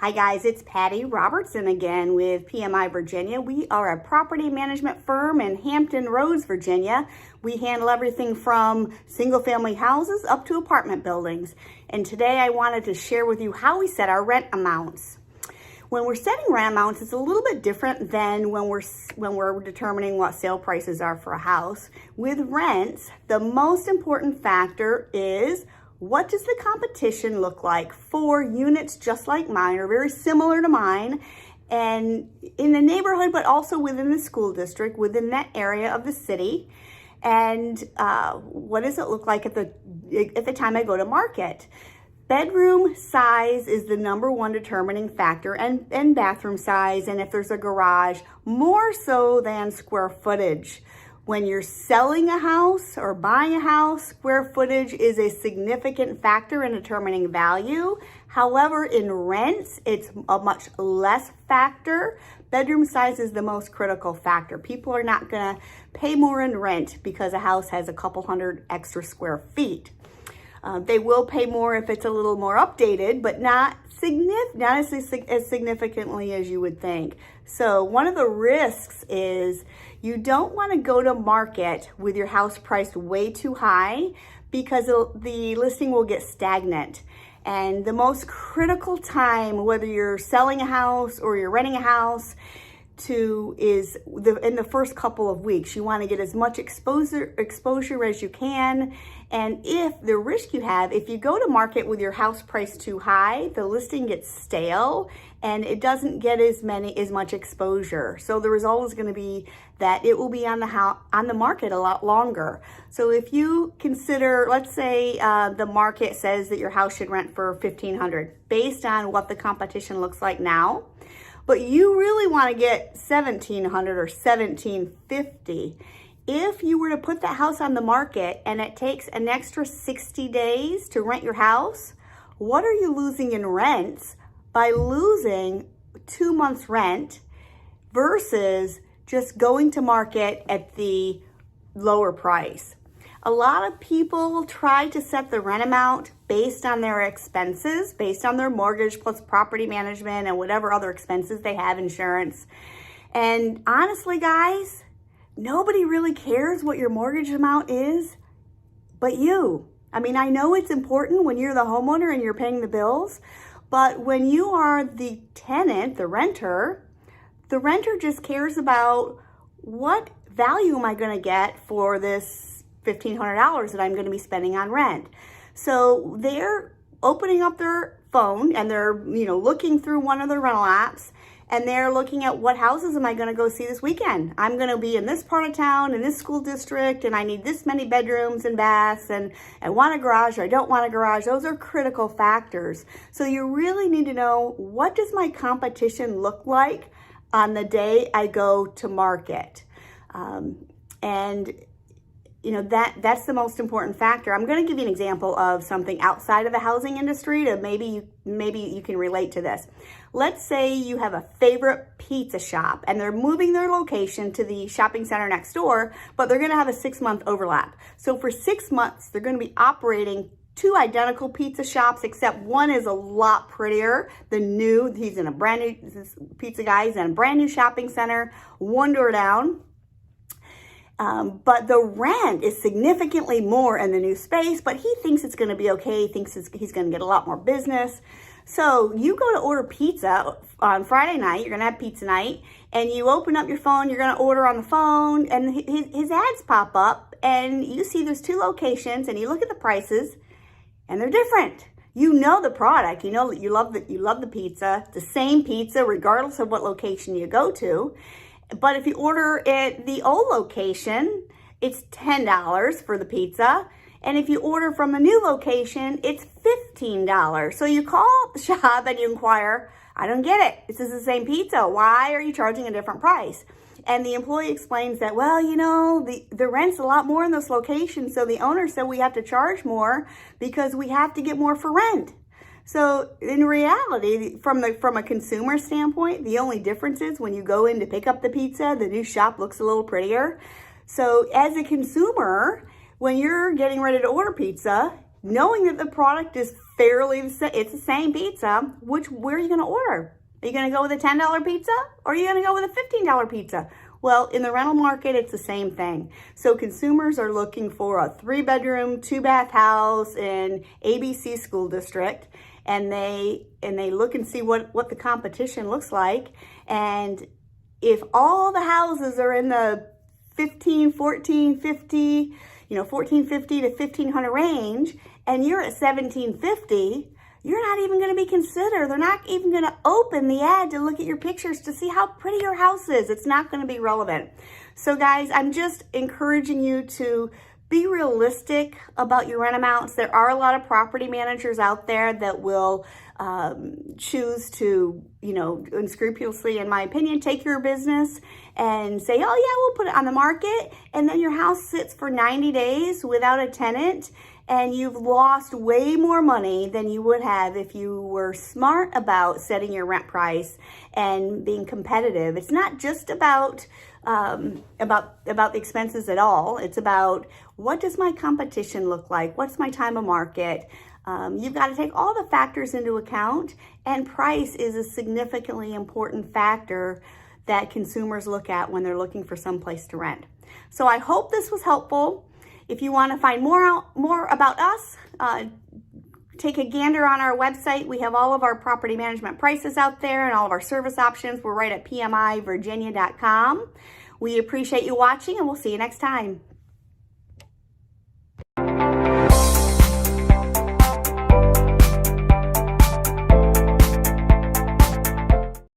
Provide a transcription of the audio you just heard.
Hi guys, it's Patti Robertson again with PMI Virginia. We are a property management firm in Hampton Roads, Virginia. We handle everything from single family houses up to apartment buildings. And today I wanted to share with you how we set our rent amounts. When we're setting rent amounts, it's a little bit different than when we're determining what sale prices are for a house. With rents, the most important factor is what does the competition look like for units just like mine or very similar to mine and in the neighborhood, but also within the school district, within that area of the city? And what does it look like at the time I go to market? Bedroom size is the number one determining factor, and bathroom size, and if there's a garage, more so than square footage. When you're selling a house or buying a house, square footage is a significant factor in determining value. However, in rents, it's a much less factor. Bedroom size is the most critical factor. People are not gonna pay more in rent because a house has a couple hundred extra square feet. They will pay more if it's a little more updated, but not as significantly as you would think. So one of the risks is you don't want to go to market with your house priced way too high because the listing will get stagnant. And the most critical time, whether you're selling a house or you're renting a house, in the first couple of weeks. You want to get as much exposure as you can. And if the risk you have, if you go to market with your house price too high, the listing gets stale and it doesn't get as much exposure. So the result is going to be that it will be on the market a lot longer. So if you consider, let's say the market says that your house should rent for $1,500 based on what the competition looks like now, but you really want to get $1,700 or $1,750. If you were to put that house on the market and it takes an extra 60 days to rent your house, what are you losing in rents by losing 2 months rent versus just going to market at the lower price? A lot of people try to set the rent amount based on their expenses, based on their mortgage plus property management and whatever other expenses they have, insurance. And honestly, guys, nobody really cares what your mortgage amount is but you. I mean, I know it's important when you're the homeowner and you're paying the bills, but when you are the tenant, the renter just cares about what value am I going to get for this $1,500 that I'm going to be spending on rent. So they're opening up their phone and they're, looking through one of the rental apps and they're looking at what houses am I going to go see this weekend. I'm going to be in this part of town, in this school district, and I need this many bedrooms and baths, and I want a garage or I don't want a garage. Those are critical factors. So you really need to know, what does my competition look like on the day I go to market? That's the most important factor. I'm going to give you an example of something outside of the housing industry to maybe you can relate to this. Let's say you have a favorite pizza shop and they're moving their location to the shopping center next door, but they're going to have a 6-month overlap. So for 6 months, they're going to be operating 2 identical pizza shops, except one is a lot prettier. He's in a brand new, this pizza guy, he's in a brand new shopping center, 1 door down. But the rent is significantly more in the new space, but he thinks it's going to be okay. He thinks he's going to get a lot more business. So you go to order pizza on Friday night, you're going to have pizza night, and you open up your phone, you're going to order on the phone, and his ads pop up, and you see there's 2 locations, and you look at the prices, and they're different. You know the product, you know that you love the pizza, the same pizza regardless of what location you go to. But if you order at the old location, it's $10 for the pizza. And if you order from the new location, it's $15. So you call the shop and you inquire, I don't get it. This is the same pizza. Why are you charging a different price? And the employee explains that, well, the rent's a lot more in this location. So the owner said we have to charge more because we have to get more for rent. So in reality, from a consumer standpoint, the only difference is when you go in to pick up the pizza, the new shop looks a little prettier. So as a consumer, when you're getting ready to order pizza, knowing that the product is fairly, it's the same pizza, where are you going to order? Are you going to go with a $10 pizza, or are you going to go with a $15 pizza? Well, in the rental market, it's the same thing. So consumers are looking for a 3-bedroom, 2-bath house in ABC school district, and they look and see what the competition looks like. And if all the houses are in the 1450 to 1500 range, and you're at 1750, you're not even going to be considered. They're not even going to open the ad to look at your pictures to see how pretty your house is. It's not going to be relevant. So guys, I'm just encouraging you to be realistic about your rent amounts. There are a lot of property managers out there that will choose to, unscrupulously, in my opinion, take your business and say, oh yeah, we'll put it on the market. And then your house sits for 90 days without a tenant, and you've lost way more money than you would have if you were smart about setting your rent price and being competitive. It's not just about the expenses at all. It's about, what does my competition look like? What's my time of market? You've got to take all the factors into account, and price is a significantly important factor that consumers look at when they're looking for some place to rent. So I hope this was helpful. If you want to find more about us, take a gander on our website. We have all of our property management prices out there and all of our service options. We're right at PMI Virginia.com. We appreciate you watching, and we'll see you next time.